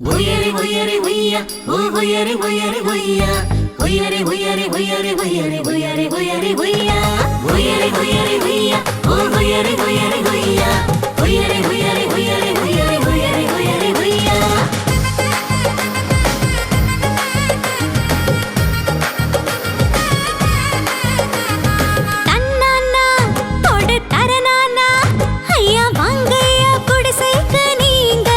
Uyere uyere uya, uyere uyere uya, uyere uyere uyere uyere uyere uyere uya, uyere uyere uya, uyere uyere uya, uyere uyere uyere uyere uyere uyere uya. தன்னானா தொடு தரனானா ஐயா வாங்கய்யா குடிசைக்கு நீங்க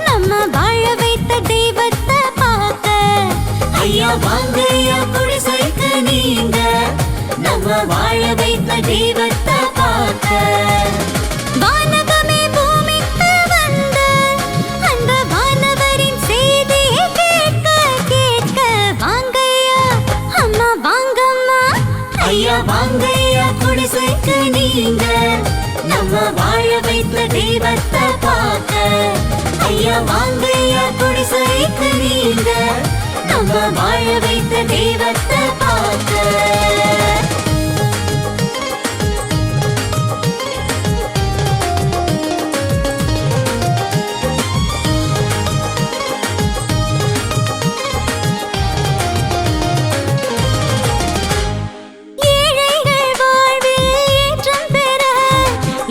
நம்ம வாழ வைத்த தெய்வத்தை பார்க்க. ஐயா வாங்கய்யா குடிசைக்கு நீங்க நம்ம வாழ வைத்த தெய்வத்தை பார்க்க. வானகமே பூமிக்கு வந்த அந்த வானவரின் செய்தியை கேட்க கேட்க வாங்கய்யா அம்மா வாங்கம்மா. ஐயா வாங்கய்யா குடிசைக்கு நீங்க நம்ம வாழ வைத்த தெய்வத்தை பார்க்க. ஐயா வாங்கய்யா குடிசைக்கு நீங்க நம்ம வாழ வைத்த தெய்வத்தை பார்க்க. ஏழைகள் வாழ்வில் ஏற்றம் பெற,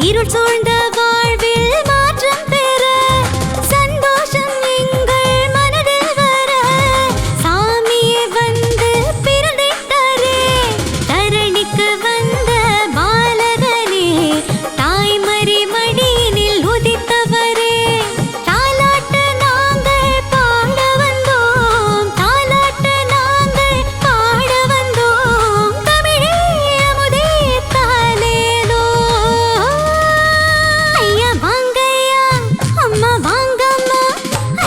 இருள் சூழ்ந்த வாழ்வில் மாற்றம் பெற, சந்தோஷம் எங்கள் மனதில் வர, சாமியே வந்து பிறந்திட்டாரே. தரணிக்கு வந்த பாலகனே, தாய்மறி மடியினில் உதித்தவரே. தாலாட்டு நாங்கள் பாட வந்தோம், தாலாட்டு நாங்கள் பாட வந்தோம், தமிழே அமுதே தாலேலோ. ஐயா வாங்கய்யா அம்மா வாங்கம்மா.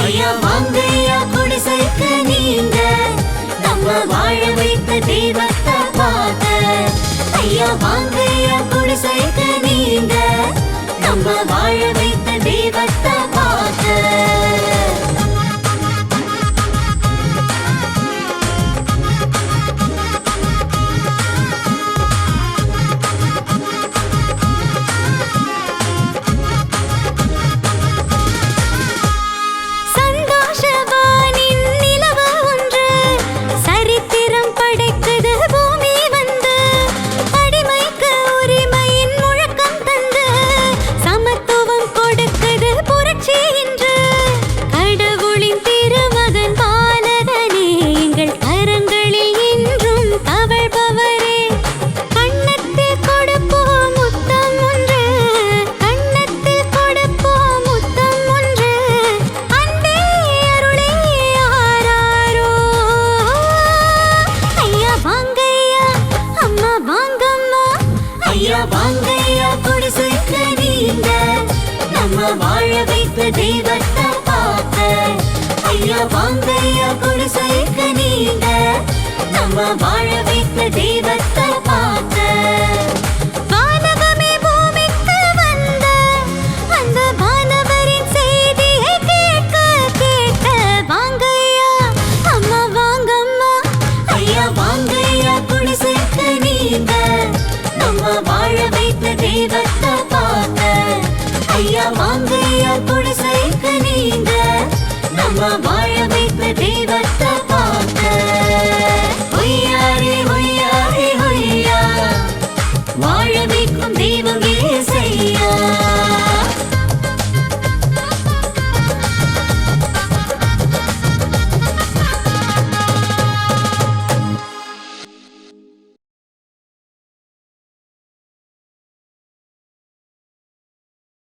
ஐயா வாங்கய்யா குடிசைக்கு நீங்க நம்ம வாழ வைத்த தெய்வத்தை பார்க்க. ஐயா வாங்கய்யா குடிசைக்கு நீங்க நம்ம வாழ வைத்த தெய்வத்தை பார்க்க. சந்தோஷவானின் நிலவு ஒன்று சரித்திரம் படைக்குது பூமி வந்து. அடிமைக்கு உரிமையின் முழக்கம் தந்து சமத்துவம் கொடுக்குது புரட்சி இன்று. கடவுளின் திருமகன் பாலகனே, எங்கள் கரங்களில் என்றும் தவழ்பவரே. கண்ணத்தில் கொடுப்போம் முத்தம் ஒன்று, கண்ணத்தில் கொடுப்போம் முத்தம் ஒன்று, அன்பே அருளே ஆராரோ. ஐயா வாங்கய்யா அம்மா வாங்கம்மா. ஐயா வாங்கய்யா குடிசைக்கு நீங்க நம்ம வாழ வைத்த தெய்வத்தை பார்க்க. ஐயா வாங்கய்யா குடிசைக்கு நீங்க நம்ம வாழ வைத்த தெய்வத்தை பார்க்க. வானகமே பூமிக்கு வந்த அந்த வானவரின் செய்தியை கேட்க கேட்க வாங்கய்யா அம்மா வாங்கம்மா. ஐயா வாங்கய்யா குடிசைக்கு நீங்க நம்ம வாழ வைத்த தெய்வத்தை பார்க்க. ஐயா வாங்கய்யா குடிசைக்கு நீங்க நம்ம வாழ வைத்த தெய்வத்தை